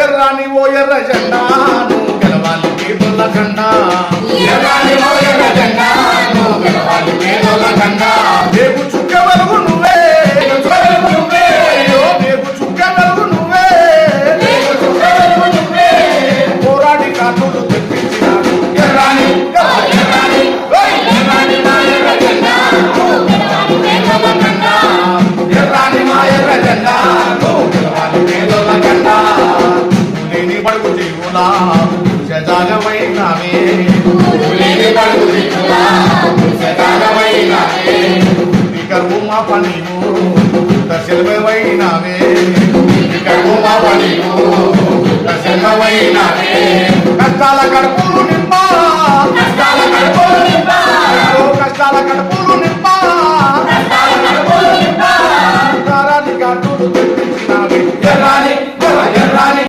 ఎర్రాని ఓ ఎర్ర జెండా నువ్వు గెలవాలి పేదోళ్ళ కండా ఎర్రాని ఓ ఎర్ర జెండా నువ్వు గెలవాలి పేదోళ్ళ కండా రేపు చుక్క వెలుగు నువ్వే రేపు చుక్క వెలుగు నువ్వే పోరాడి కాటులు తెప్పించినాడు ఎర్రాని ఎర్రాని మా ఎర్ర జెండా నువ్వు గెలవాలి పేదోళ్ళ కండా ఎర్రాని మా ఎర్ర జెండా నువ్వు గెలవాలి పేదోళ్ళ కండా లేని పడుగు జీవులా సజాగమైనావే లేని పడుగు దిక్కులా సజాగమైనావే కరువు మా పనిను దశలమైనావే కరువు మా పనిను దశలమైనావే కష్టాల కడుపు